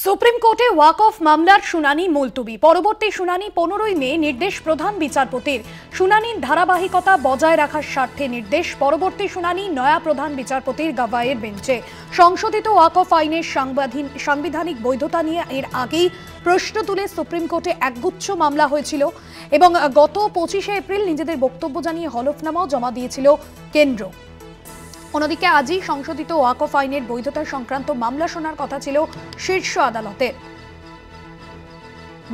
Supreme কোর্টে ওয়াকফ মামলার শুনানি মুলতুবি। পরবর্তী শুনানি 15ই মে। নির্দেশ প্রধান বিচারপতির। শুনানির ধারাবাহিকতা বজায় রাখার স্বার্থে নির্দেশ। পরবর্তী শুনানি নয়া প্রধান বিচারপতির গাভাইয়ের বেঞ্চে। সংশোধিত ওয়াকফ আইনের সাংবিধানিক বৈধতা নিয়ে এর আগেই প্রশ্ন তুলে সুপ্রিম কোর্টে একগুচ্ছ মামলা হয়েছিল এবং গত 25শে এপ্রিল নিজেদের বক্তব্য জানিয়ে হলফনামাও জমা দিয়েছিল কেন্দ্র। অন্যদিকে আজই সংশোধিত ওয়াকফ আইনের বৈধতা সংক্রান্ত মামলা শোনার কথা ছিল শীর্ষ আদালতের।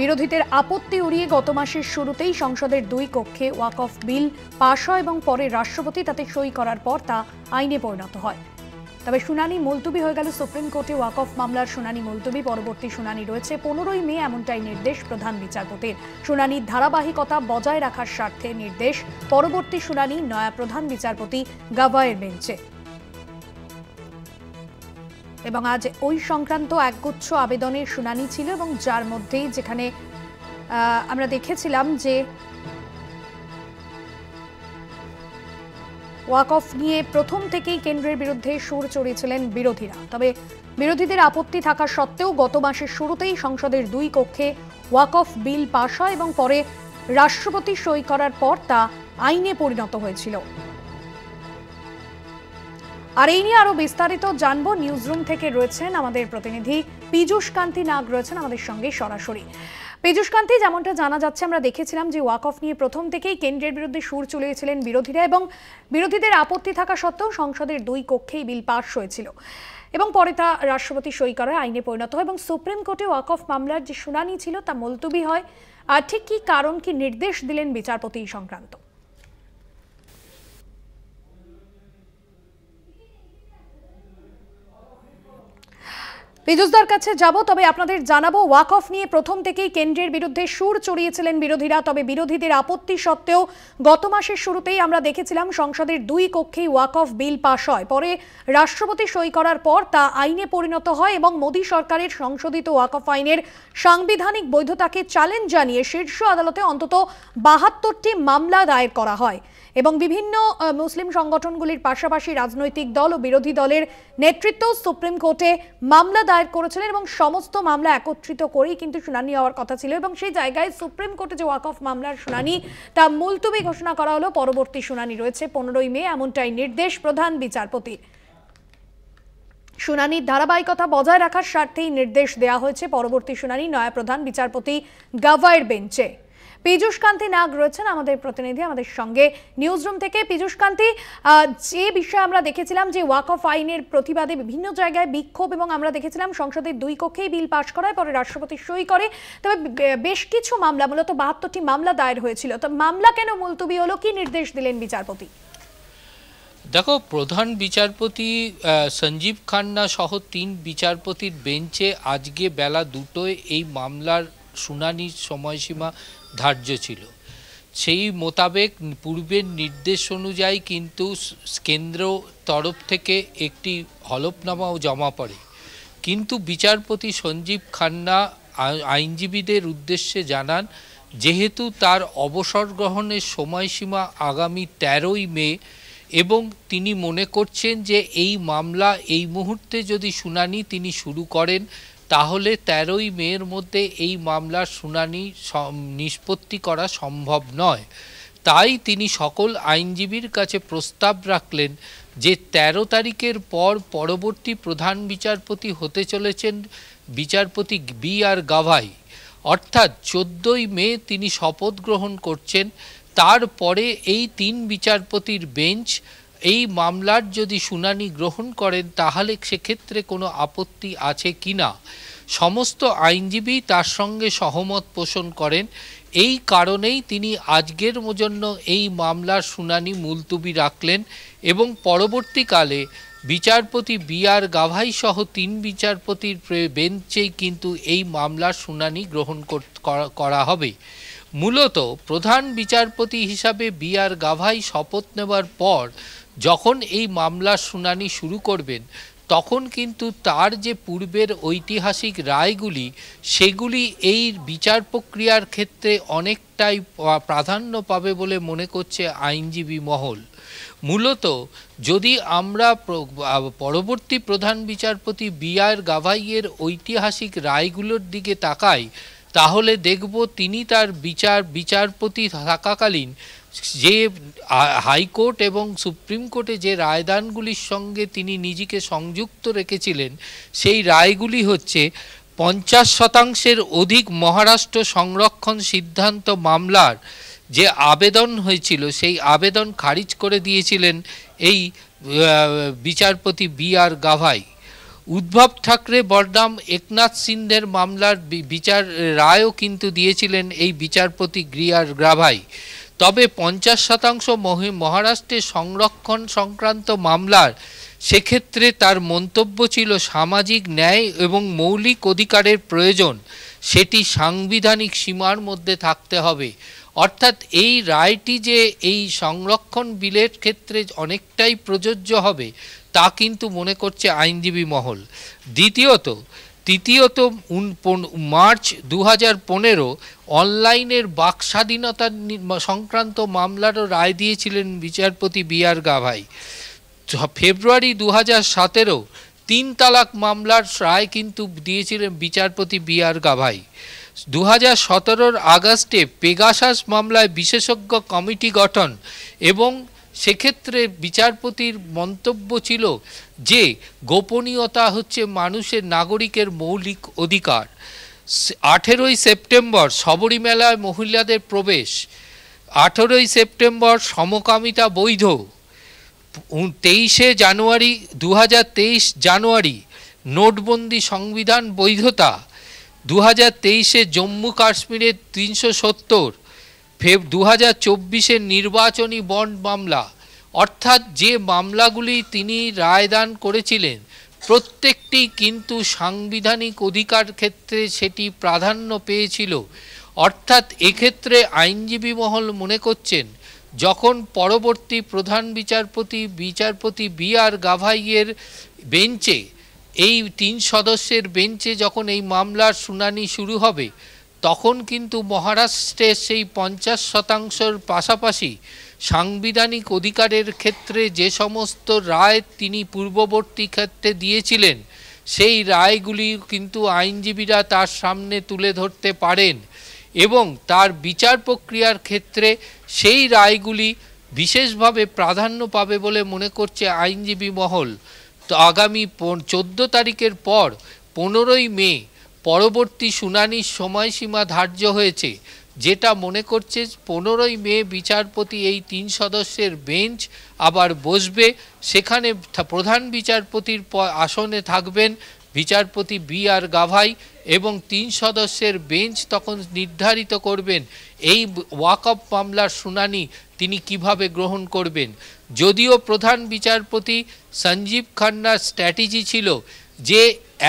বিরোধীদের আপত্তি উড়িয়ে গত মাসের শুরুতেই সংসদের দুই কক্ষে ওয়াকফ বিল পাশ হয় এবং পরে রাষ্ট্রপতি তাতে সই করার পর তা আইনে পরিণত হয়। তবে শুনানি মুলতুবি হয়ে গেল। সুপ্রিম কোর্টে ওয়াকফ মামলার শুনানি মুলতুবি। পরবর্তী শুনানি রয়েছে 15ই মে, এমনটাই নির্দেশ প্রধান বিচারপতির। শুনানির ধারাবাহিকতা বজায় রাখার স্বার্থে নির্দেশ। পরবর্তী শুনানি নয়া প্রধান বিচারপতি গাভাইয়ের বেঞ্চে। এবং আজ ওই সংক্রান্ত একগুচ্ছ আবেদনের শুনানি ছিল এবং যার মধ্যেই যেখানে আমরা দেখেছিলাম যে ওয়াকফ নিয়ে প্রথম থেকেই কেন্দ্রের বিরুদ্ধে সুর চড়িয়েছিলেন বিরোধীরা। তবে বিরোধীদের আপত্তি থাকা সত্ত্বেও গত মাসের শুরুতেই সংসদের দুই কক্ষে ওয়াকফ বিল পাশ হয় এবং পরে রাষ্ট্রপতি সই করার পর তা আইনে পরিণত হয়েছিল। আর এই নিয়ে আরো বিস্তারিত জানবো। নিউজরুম থেকে রয়েছেন আমাদের প্রতিনিধি পীযূষ কান্তি নাগ, রয়েছেন আমাদের সঙ্গে সরাসরি। পীযূষ কান্তি, যেমনটা জানা যাচ্ছে, আমরা দেখেছিলাম যে ওয়াকফ নিয়ে প্রথম থেকেই কেন্দ্রের বিরুদ্ধে সুর চড়িয়েছিলেন বিরোধীরা এবং বিরোধীদের আপত্তি থাকা সত্ত্বেও সংসদের দুই কক্ষেই বিল পাশ হয়েছিল এবং পরে তা রাষ্ট্রপতি সই করায় আইনে পরিণত হয় এবং সুপ্রিম কোর্টে ওয়াকফ মামলার যে শুনানি ছিল তা মুলতুবি হয়। আর ঠিক কি কারণ, কি নির্দেশ দিলেন বিচারপতি এই সংক্রান্ত? পীযূষদার কাছে যাব, তবে আপনাদের জানাবো ওয়াকফ নিয়ে প্রথম থেকেই কেন্দ্রের বিরুদ্ধে সুর চড়িয়েছিলেন বিরোধীরা। তবে বিরোধীদের আপত্তি সত্ত্বেও গত মাসের শুরুতেই আমরা দেখেছিলাম সংসদের দুই কক্ষেই ওয়াকফ বিল পাশ হয়। পরে রাষ্ট্রপতি সই করার পর তা আইনে পরিণত হয় এবং মোদী সরকারের সংশোধিত ওয়াকফ আইনের সাংবিধানিক বৈধতাকে চ্যালেঞ্জ জানিয়ে শীর্ষ আদালতে অন্তত 72টি মামলা দায়ের করা হয় এবং বিভিন্ন মুসলিম সংগঠনগুলির পাশাপাশি রাজনৈতিক দল ও বিরোধী দলের নেতৃত্ব সুপ্রিম কোর্টে মামলা দায়ের করেছিলেন এবং সমস্ত মামলা একত্রিত করেই কিন্তু শুনানি হওয়ার কথা ছিল এবং সেই জায়গায় সুপ্রিম কোর্টে যে ওয়াকফ মামলার শুনানি তা মুলতুবি ঘোষণা করা হলো। পরবর্তী শুনানি রয়েছে 15ই মে, এমনটাই নির্দেশ প্রধান বিচারপতির। শুনানির ধারাবাহিকতা বজায় রাখার স্বার্থেই নির্দেশ দেওয়া হয়েছে। পরবর্তী শুনানি নয়া প্রধান বিচারপতি গাভাইয়ের বেঞ্চে। পীযূষ কান্তি নাগ রয়েছেন আমাদের প্রতিনিধি আমাদের সঙ্গে নিউজরুম থেকে। পীযূষ কান্তি, যে বিষয়ে আমরা দেখেছিলাম যে ওয়াকফ আইনের প্রতিবাদে বিভিন্ন জায়গায় বিক্ষোভ এবং আমরা দেখেছিলাম সংসদের দুই কক্ষেই বিল পাশ করায় পরে রাষ্ট্রপতি সই করে। তবে বেশ কিছু মামলা, মূলত 72টি মামলা দায়ের হয়েছিল। তো মামলা কেন মুলতুবি হলো, কি নির্দেশ দিলেন বিচারপতি? দেখো, প্রধান বিচারপতি সঞ্জীব খান্না সহ 3 বিচারপতির বেঞ্চে আজকে বেলা 2টোয় এই মামলার শুনানির সময়সীমা ধার্য ছিল। সেই মোতাবেক পূর্বের নির্দেশ অনুযায়ী কিন্তু কেন্দ্র তরফ থেকে একটি হলফনামাও জমা পড়ে, কিন্তু বিচারপতি সঞ্জীব খান্না আইনজীবীদের উদ্দেশ্যে জানান যেহেতু তার অবসর গ্রহণের সময়সীমা আগামী 13ই মে এবং তিনি মনে করছেন যে এই মামলা এই মুহূর্তে যদি শুনানি তিনি শুরু করেন তাহলে 13ই মের মধ্যে এই মামলার শুনানি নিষ্পত্তি করা সম্ভব নয়। তাই তিনি সকল আইনজীবীর কাছে প্রস্তাব রাখলেন যে 13 তারিখের পর পরবর্তী প্রধান বিচারপতি হতে চলেছেন বিচারপতি বি.আর. গাভাই, অর্থাৎ 14ই মে তিনি শপথ গ্রহণ করছেন। তারপরে এই 3 বিচারপতির বেঞ্চ এই মামলার যদি শুনানি গ্রহণ করেন তাহলে সেক্ষেত্রে কোনো আপত্তি আছে কিনা। সমস্ত আইনজীবী তার সঙ্গে সহমত পোষণ করেন। এই কারণেই তিনি আজকের জন্য এই মামলার শুনানি মুলতুবি রাখলেন এবং পরবর্তীকালে বিচারপতি বি.আর. গাভাই সহ 3 বিচারপতির বেঞ্চেই কিন্তু এই মামলার শুনানি গ্রহণ করা হবে। মূলত প্রধান বিচারপতি হিসাবে বি.আর. গাভাই শপথ নেওয়ার পর যখন এই মামলার শুনানি শুরু করবেন তখন কিন্তু তার যে পূর্বের ঐতিহাসিক রায়গুলি সেগুলি এই বিচার প্রক্রিয়ার ক্ষেত্রে অনেকটাই প্রাধান্য পাবে বলে মনে করছে আইনজীবী মহল। মূলত যদি আমরা পরবর্তী প্রধান বিচারপতি বি.আর. গাভাইয়ের ঐতিহাসিক রায়গুলোর দিকে তাকাই, তাহলে দেখব তিনি তার বিচারপতি থাকাকালীন যে হাইকোর্ট এবং সুপ্রিম কোর্টে যে রায়দানগুলির সঙ্গে তিনি নিজেকে সংযুক্ত রেখেছিলেন, সেই রায়গুলি হচ্ছে 50% অধিক মহারাষ্ট্র সংরক্ষণ সিদ্ধান্ত মামলার যে আবেদন হয়েছিল সেই আবেদন খারিজ করে দিয়েছিলেন এই বিচারপতি বি.আর. গাভাই। উদ্ধব ঠাকরে বনাম একনাথ সিন্ধের মামলার বিচার রায়ও কিন্তু দিয়েছিলেন এই বিচারপতি বি.আর. গাভাই। তবে 50% মহারাষ্ট্রের সংরক্ষণ সংক্রান্ত মামলার সেক্ষেত্রে তার মন্তব্য ছিল সামাজিক ন্যায় এবং মৌলিক অধিকারের প্রয়োজন, সেটি সাংবিধানিক সীমার মধ্যে থাকতে হবে। অর্থাৎ এই রায়টি যে এই সংরক্ষণ বিলের ক্ষেত্রে অনেকটাই প্রযোজ্য হবে তা কিন্তু মনে করছে আইনজীবী মহল। তৃতীয়ত মার্চ 2015 অনলাইনের বাক স্বাধীনতা সংক্রান্ত মামলারও রায় দিয়েছিলেন বিচারপতি বি.আর. গাভাই। ফেব্রুয়ারি 2017 3 তালাক মামলার রায় কিন্তু দিয়েছিলেন বিচারপতি বি.আর. গাভাই। 2017 আগস্টে পেগাসাস মামলায় বিশেষজ্ঞ কমিটি গঠন এবং সেক্ষেত্রে বিচারপতির মন্তব্য ছিল যে গোপনীয়তা হচ্ছে মানুষের নাগরিকের মৌলিক অধিকার। 18 সেপ্টেম্বর শবরীমেলায় মহিলাদের প্রবেশ, 18 সেপ্টেম্বর সমকামিতা বৈধ, 23 জানুয়ারি 2023 নোটবন্দি সংবিধান বৈধতা, 2023 জম্মু কাশ্মীরের 370, 2024 নির্বাচনী বন্ড মামলা। অর্থাৎ যে মামলাগুলি তিনি রায়দান করেছিলেন প্রত্যেকটি কিন্তু সাংবিধানিক অধিকার ক্ষেত্রে সেটি প্রাধান্য পেয়েছিল। অর্থাৎ এক্ষেত্রে আইনজীবী মহল মনে করছেন যখন পরবর্তী প্রধান বিচারপতি বি.আর. গাভাইয়ের বেঞ্চে এই 3 সদস্যের বেঞ্চে যখন এই মামলার শুনানি শুরু হবে তখন কিন্তু মহারাষ্ট্রের সেই 50%-র পাশাপাশি সাংবিধানিক অধিকারের ক্ষেত্রে যে সমস্ত রায় তিনি পূর্ববর্তী ক্ষেত্রে দিয়েছিলেন সেই রায়গুলি কিন্তু আইনজীবীরা তার সামনে তুলে ধরতে পারেন এবং তার বিচার প্রক্রিয়ার ক্ষেত্রে সেই রায়গুলি বিশেষভাবে প্রাধান্য পাবে বলে মনে করছে আইনজীবী মহল। তো আগামী 14 তারিখের পর 15 মে পরবর্তী শুনানির সময়সীমা ধার্য হয়েছে, যেটা মনে করছে 15 মে বিচারপতি এই 3 সদস্যের বেঞ্চ আবার বসবে। সেখানে প্রধান বিচারপতির আসনে থাকবেন বিচারপতি বি.আর. গাভাই এবং 3 সদস্যের বেঞ্চ তখন নির্ধারিত করবেন এই ওয়াকফ মামলার শুনানি তিনি কিভাবে গ্রহণ করবেন। যদিও প্রধান বিচারপতি সঞ্জীব খান্নার স্ট্র্যাটেজি ছিল যে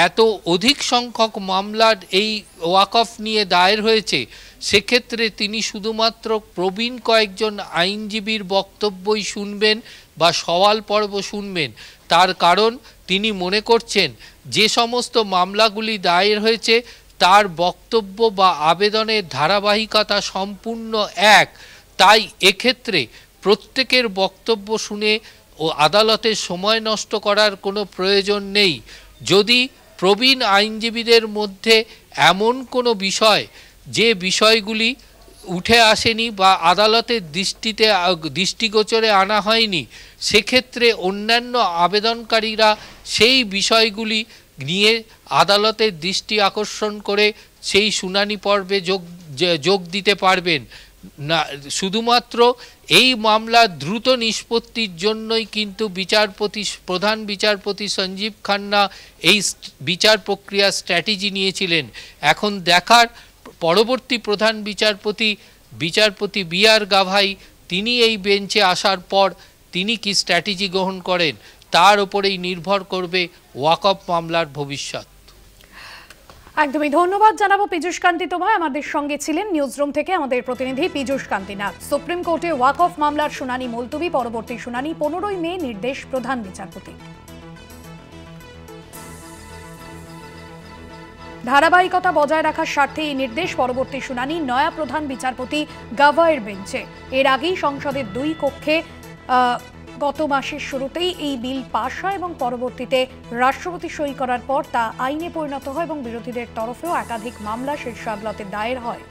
এত অধিক সংখ্যক মামলার এই ওয়াকফ নিয়ে দায়ের হয়েছে, সেক্ষেত্রে তিনি শুধুমাত্র প্রবীণ কয়েকজন আইনজীবীর বক্তব্যই শুনবেন বা সওয়াল পর্ব শুনবেন। তার কারণ তিনি মনে করছেন যে সমস্ত মামলাগুলি দায়ের হয়েছে তার বক্তব্য বা আবেদনের ধারাবাহিকতা সম্পূর্ণ এক, তাই এক্ষেত্রে প্রত্যেকের বক্তব্য শুনে ও আদালতের সময় নষ্ট করার কোনো প্রয়োজন নেই। যদি প্রবীণ আইনজীবীদের মধ্যে এমন কোনো বিষয় যে বিষয়গুলি উঠে আসেনি বা আদালতের দৃষ্টিগোচরে আনা হয়নি, সেক্ষেত্রে অন্যান্য আবেদনকারীরা সেই বিষয়গুলি নিয়ে আদালতের দৃষ্টি আকর্ষণ করে সেই শুনানি পর্বে যোগ দিতে পারবেন না। শুধুমাত্র এই মামলা দ্রুত নিষ্পত্তির জন্যই কিন্তু প্রধান বিচারপতি সঞ্জীব খান্না এই বিচার প্রক্রিয়ার স্ট্র্যাটেজি নিয়েছিলেন। এখন দেখার পরবর্তী প্রধান বিচারপতি বি.আর. গাভাই তিনি এই বেঞ্চে আসার পর তিনি কি স্ট্র্যাটেজি গ্রহণ করেন তার উপরেই নির্ভর করবে ওয়াকফ মামলার ভবিষ্যৎ। একদমই ধন্যবাদ জানাবো পীযূষ কান্তি তোমায়। আমাদের সঙ্গে ছিলেন নিউজরুম থেকে আমাদের প্রতিনিধি পীযূষ কান্তি নাথ। সুপ্রিম কোর্টে ওয়াকফ মামলার শুনানি মুলতবি, পরবর্তী শুনানি 15 মে, নির্দেশ প্রধান বিচারপতি। ধারাবাহিকতা বজায় রাখার স্বার্থে এই নির্দেশ। পরবর্তী শুনানি নয়া প্রধান বিচারপতি গাভাইয়ের বেঞ্চে। এর আগেই সংসদের দুই কক্ষে গত মাসের শুরুতেই এই বিল পাশ হয় এবং পরবর্তীতে রাষ্ট্রপতি সই করার পর তা আইনে পরিণত হয় এবং বিরোধীদের তরফেও একাধিক মামলা শীর্ষ আদালতে দায়ের হয়।